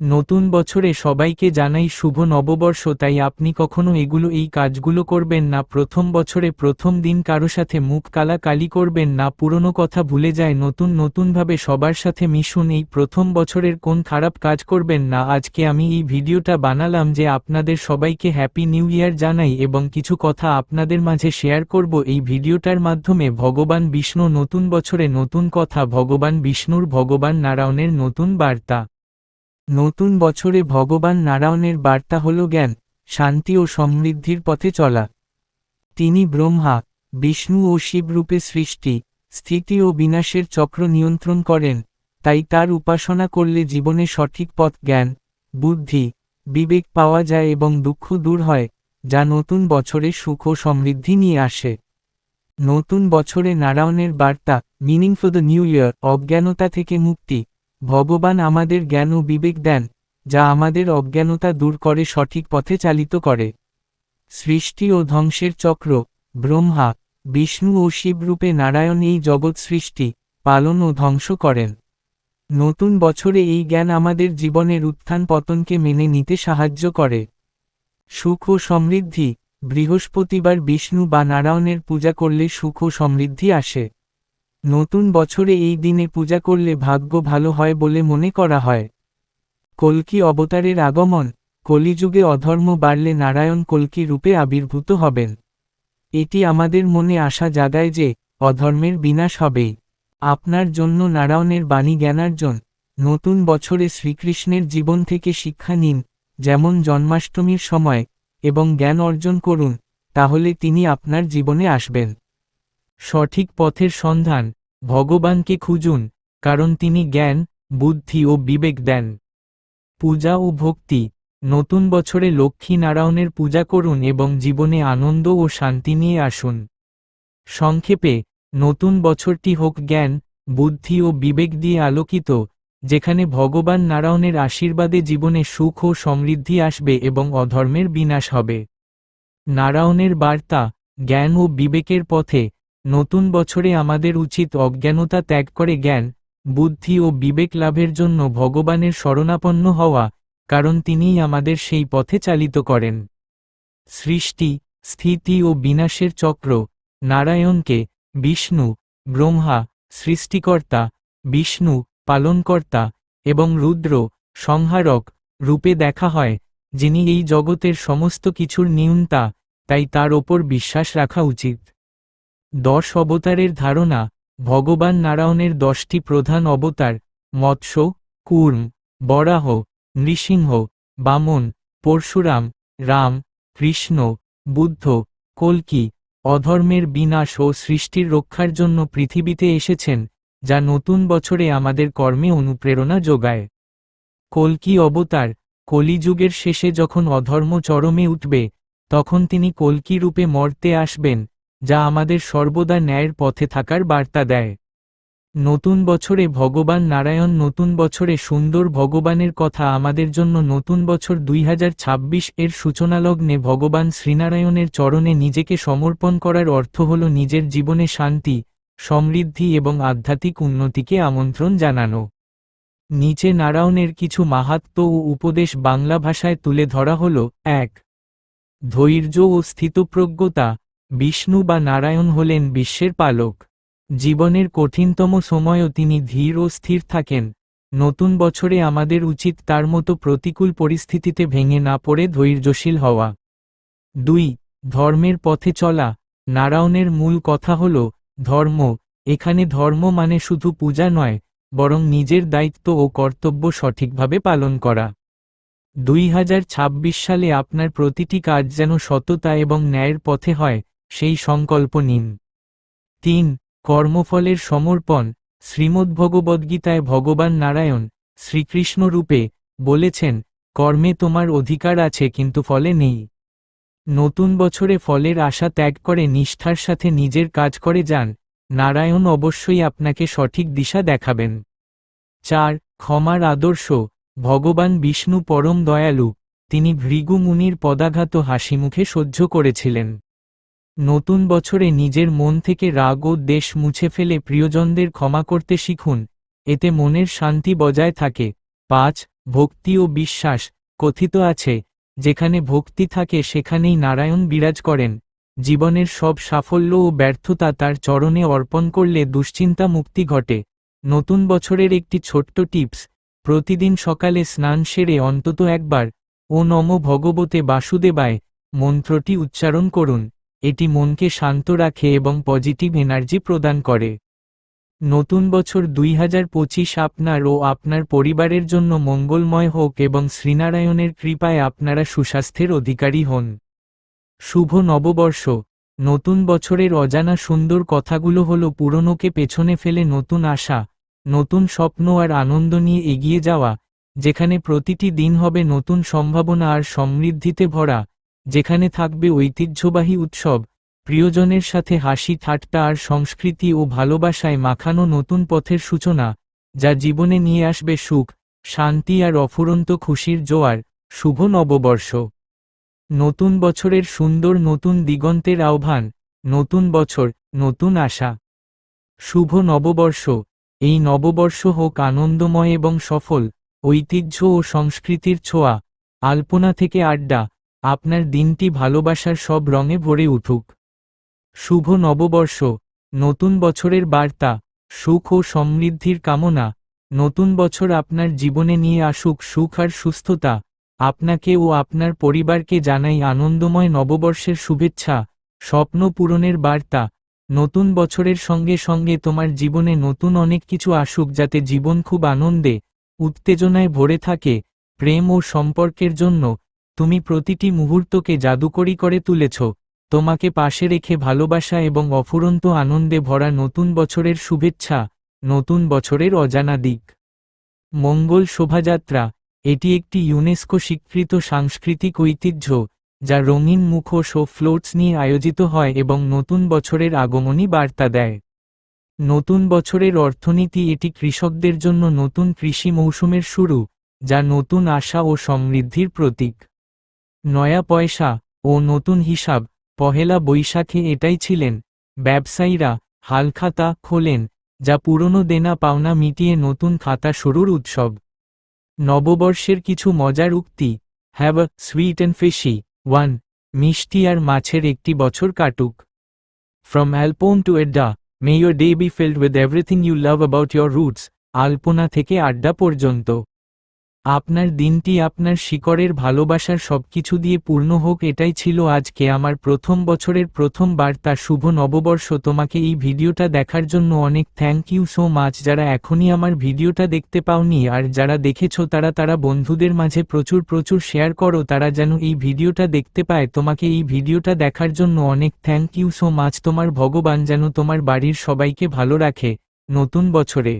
নতুন বছরে সবাইকে জানাই শুভ নববর্ষ। তাই আপনি কখনো এই কাজগুলো করবেন না। প্রথম বছরে প্রথম দিন কারো সাথে মুখ কালাকালি করবেন না। পুরনো কথা ভুলে যায় নতুনভাবে সবার সাথে মিশুন। এই প্রথম বছরের কোন খারাপ কাজ করবেন না। আজকে আমি এই ভিডিওটা বানালাম যে আপনাদের সবাইকে হ্যাপি নিউ ইয়ার জানাই এবং কিছু কথা আপনাদের মাঝে শেয়ার করব। এই ভিডিওটার মাধ্যমে ভগবান বিষ্ণু নতুন বছরে নতুন কথা, ভগবান বিষ্ণুর ভগবান নারায়ণের নতুন বার্তা। নতুন বছরে ভগবান নারায়ণের বার্তা হল জ্ঞান, শান্তি ও সমৃদ্ধির পথে চলা। তিনি ব্রহ্মা, বিষ্ণু ও শিব রূপে সৃষ্টি, স্থিতি ও বিনাশের চক্র নিয়ন্ত্রণ করেন। তাই তার উপাসনা করলে জীবনে সঠিক পথ, জ্ঞান, বুদ্ধি, বিবেক পাওয়া যায় এবং দুঃখ দূর হয়, যা নতুন বছরে সুখ ও সমৃদ্ধি নিয়ে আসে। নতুন বছরে নারায়ণের বার্তা, meaning for the new year. অজ্ঞানতা থেকে মুক্তি। ভগবান আমাদের জ্ঞান ও বিবেক দেন, যা আমাদের অজ্ঞানতা দূর করে সঠিক পথে চালিত করে। সৃষ্টি ও ধ্বংসের চক্র। ব্রহ্মা, বিষ্ণু ও শিব রূপে নারায়ণ এই জগৎ সৃষ্টি, পালন ও ধ্বংস করেন। নতুন বছরে এই জ্ঞান আমাদের জীবনের উত্থান পতনকে মেনে নিতে সাহায্য করে। সুখ ও সমৃদ্ধি। বৃহস্পতিবার বিষ্ণু বা নারায়ণের পূজা করলে সুখ ও সমৃদ্ধি আসে। নতুন বছরে এই দিনে পূজা করলে ভাগ্য ভালো হয় বলে মনে করা হয়। কল্কি অবতারের আগমন। কলিযুগে অধর্ম বাড়লে নারায়ণ কল্কি রূপে আবির্ভূত হবেন। এটি আমাদের মনে আশা জাগায় যে অধর্মের বিনাশ হবেই। আপনার জন্য নারায়ণের বাণী জ্ঞানার্জন। নতুন বছরে শ্রীকৃষ্ণের জীবন থেকে শিক্ষা নিন, যেমন জন্মাষ্টমীর সময়, এবং জ্ঞান অর্জন করুন, তাহলে তিনি আপনার জীবনে আসবেন। সঠিক পথের সন্ধান। ভগবানকে খুঁজুন, কারণ তিনি জ্ঞান, বুদ্ধি ও বিবেক দেন। পূজা ও ভক্তি। নতুন বছরে লক্ষ্মী নারায়ণের পূজা করুন এবং জীবনে আনন্দ ও শান্তি নিয়ে আসুন। সংক্ষেপে, নতুন বছরটি হোক জ্ঞান, বুদ্ধি ও বিবেক দিয়ে আলোকিত, যেখানে ভগবান নারায়ণের আশীর্বাদে জীবনে সুখ ও সমৃদ্ধি আসবে এবং অধর্মের বিনাশ হবে। নারায়ণের বার্তা, জ্ঞান ও বিবেকের পথে। নতুন বছরে আমাদের উচিত অজ্ঞানতা ত্যাগ করে জ্ঞান, বুদ্ধি ও বিবেক লাভের জন্য ভগবানের শরণাপন্ন হওয়া, কারণ তিনিই আমাদের সেই পথে চালিত করেন। সৃষ্টি, স্থিতি ও বিনাশের চক্র। নারায়ণকে বিষ্ণু, ব্রহ্মা, সৃষ্টিকর্তা, বিষ্ণু, পালনকর্তা, এবং রুদ্র, সংহারক রূপে দেখা হয়, যিনি এই জগতের সমস্ত কিছুর নিয়ন্তা, তাই তার ওপর বিশ্বাস রাখা উচিত। 10 অবতারের ধারণা। ভগবান নারায়ণের 10টি প্রধান অবতার: মৎস্য, কূর্ম, বরাহ, নৃসিংহ, বামন, পরশুরাম, রাম, কৃষ্ণ, বুদ্ধ, কল্কি। অধর্মের বিনাশ ও সৃষ্টির রক্ষার জন্য পৃথিবীতে এসেছেন, যা নতুন বছরে আমাদের কর্মে অনুপ্রেরণা যোগায়। কল্কি অবতার। কলিযুগের শেষে যখন অধর্ম চরমে উঠবে, তখন তিনি কল্কি রূপে মর্তে আসবেন, যা আমাদের সর্বদা ন্যায়ের পথে থাকার বার্তা দেয়। নতুন বছরে ভগবান নারায়ণ। নতুন বছরে সুন্দর ভগবানের কথা আমাদের জন্য। নতুন বছর 2026 এর সূচনালগ্নে ভগবান শ্রীনারায়ণের চরণে নিজেকে সমর্পণ করার অর্থ হল নিজের জীবনে শান্তি, সমৃদ্ধি এবং আধ্যাত্মিক উন্নতিকে আমন্ত্রণ জানানো। নিচে নারায়ণের কিছু মাহাত্ম্য ও উপদেশ বাংলা ভাষায় তুলে ধরা হল। 1. ধৈর্য ও স্থিতপ্রজ্ঞতা। বিষ্ণু বা নারায়ণ হলেন বিশ্বের পালক। জীবনের কঠিনতম সময়ও তিনি ধীর ও স্থির থাকেন। নতুন বছরে আমাদের উচিত তার মতো প্রতিকূল পরিস্থিতিতে ভেঙে না পড়ে ধৈর্যশীল হওয়া। 2. ধর্মের পথে চলা। নারায়ণের মূল কথা হল ধর্ম। এখানে ধর্ম মানে শুধু পূজা নয়, বরং নিজের দায়িত্ব ও কর্তব্য সঠিকভাবে পালন করা। 2026 সালে আপনার প্রতিটি কাজ যেন সততা এবং ন্যায়ের পথে হয়, সেই সংকল্প নিন। 3. কর্মফলের সমর্পণ। শ্রীমদ্ভগবদ্গীতায় ভগবান নারায়ণ, শ্রীকৃষ্ণ রূপে, বলেছেন, কর্মে তোমার অধিকার আছে কিন্তু ফলে নেই। নতুন বছরে ফলের আশা ত্যাগ করে নিষ্ঠার সাথে নিজের কাজ করে যান, নারায়ণ অবশ্যই আপনাকে সঠিক দিশা দেখাবেন। 4. ক্ষমার আদর্শ। ভগবান বিষ্ণু পরম দয়ালু, তিনি ভৃগু মুনির পদাঘাত হাসিমুখে সহ্য করেছিলেন। নতুন বছরে নিজের মন থেকে রাগ ও দ্বেষ মুছে ফেলে প্রিয়জনদের ক্ষমা করতে শিখুন, এতে মনের শান্তি বজায় থাকে। 5. ভক্তি ও বিশ্বাস। কথিত আছে, যেখানে ভক্তি থাকে সেখানেই নারায়ণ বিরাজ করেন। জীবনের সব সাফল্য ও ব্যর্থতা তার চরণে অর্পণ করলে দুশ্চিন্তা মুক্তি ঘটে। নতুন বছরের একটি ছোট্ট টিপস, প্রতিদিন সকালে স্নান সেরে অন্তত একবার ও নমো ভগবতে বাসুদেবায় মন্ত্রটি উচ্চারণ করুন। এটি মনকে শান্ত রাখে এবং পজিটিভ এনার্জি প্রদান করে। নতুন বছর 2025 আপনার ও আপনার পরিবারের জন্য মঙ্গলময় হোক এবং শ্রীনারায়ণের কৃপায় আপনারা সুস্বাস্থ্যের অধিকারী হন। শুভ নববর্ষ। নতুন বছরের অজানা সুন্দর কথাগুলো হলো পুরনোকে পেছনে ফেলে নতুন আশা, নতুন স্বপ্ন আর আনন্দ নিয়ে এগিয়ে যাওয়া, যেখানে প্রতিটি দিন হবে নতুন সম্ভাবনা আর সমৃদ্ধিতে ভরা, যেখানে থাকবে ঐতিহ্যবাহী উৎসব, প্রিয়জনের সাথে হাসি ঠাট্টা আর সংস্কৃতি ও ভালোবাসায় মাখানো নতুন পথের সূচনা, যা জীবনে নিয়ে আসবে সুখ, শান্তি আর অফুরন্ত খুশির জোয়ার। শুভ নববর্ষ। নতুন বছরের সুন্দর নতুন দিগন্তের আহ্বান। নতুন বছর, নতুন আশা। শুভ নববর্ষ। এই নববর্ষ হোক আনন্দময় এবং সফল, ঐতিহ্য ও সংস্কৃতির ছোঁয়া, আলপনা থেকে আড্ডা, আপনার দিনটি ভালোবাসার সব রঙে ভরে উঠুক। শুভ নববর্ষ। নতুন বছরের বার্তা, সুখ ও সমৃদ্ধির কামনা। নতুন বছর আপনার জীবনে নিয়ে আসুক সুখ আর সুস্থতা। আপনাকে ও আপনার পরিবারকে জানাই আনন্দময় নববর্ষের শুভেচ্ছা। স্বপ্ন পূরণের বার্তা, নতুন বছরের সঙ্গে সঙ্গে তোমার জীবনে নতুন অনেক কিছু আসুক, যাতে জীবন খুব আনন্দে, উত্তেজনায় ভরে থাকে। প্রেম ও সম্পর্কের জন্য তুমি প্রতিটি মুহূর্তকে জাদুকরী করে তুলেছ। তোমাকে পাশে রেখে ভালোবাসা এবং অফুরন্ত আনন্দে ভরা নতুন বছরের শুভেচ্ছা। নতুন বছরের অজানা দিক। মঙ্গল শোভাযাত্রা। এটি একটি ইউনেস্কো স্বীকৃত সাংস্কৃতিক ঐতিহ্য, যা রঙিন মুখোশ ও ফ্লোটস নিয়ে আয়োজিত হয় এবং নতুন বছরের আগমনী বার্তা দেয়। নতুন বছরের অর্থনীতি। এটি কৃষকদের জন্য নতুন কৃষি মৌসুমের শুরু, যা নতুন আশা ও সমৃদ্ধির প্রতীক। নয়া পয়সা ও নতুন হিসাব। পহেলা বৈশাখে এটাই ছিলেন। ব্যবসায়ীরা হালখাতা খোলেন, যা পুরনো দেনা পাওনা মিটিয়ে নতুন খাতা শুরুর উৎসব। নববর্ষের কিছু মজার উক্তি। Have a sweet and fishy 1, মিষ্টি আর মাছের একটি বছর কাটুক। From alpona to adda, may your day be filled with everything you love about your roots. আলপনা থেকে আড্ডা পর্যন্ত আপনার দিনটি আপনার শিকড়ের ভালোবাসার সবকিছু দিয়ে পূর্ণ হোক। এটাই ছিল আজকে আমার প্রথম বছরের প্রথম বার্তা। শুভ নববর্ষ। তোমাকে এই ভিডিওটা দেখার জন্য অনেক থ্যাংক ইউ সো মাচ। যারা এখনই আমার ভিডিওটা দেখতে পাওনি আর যারা দেখেছো তারা বন্ধুদের মাঝে প্রচুর শেয়ার করো, তারা যেন এই ভিডিওটা দেখতে পায়। তোমাকে এই ভিডিওটা দেখার জন্য অনেক থ্যাংক ইউ সো মাচ। তোমার ভগবান যেন তোমার বাড়ির সবাইকে ভালো রাখে নতুন বছরে।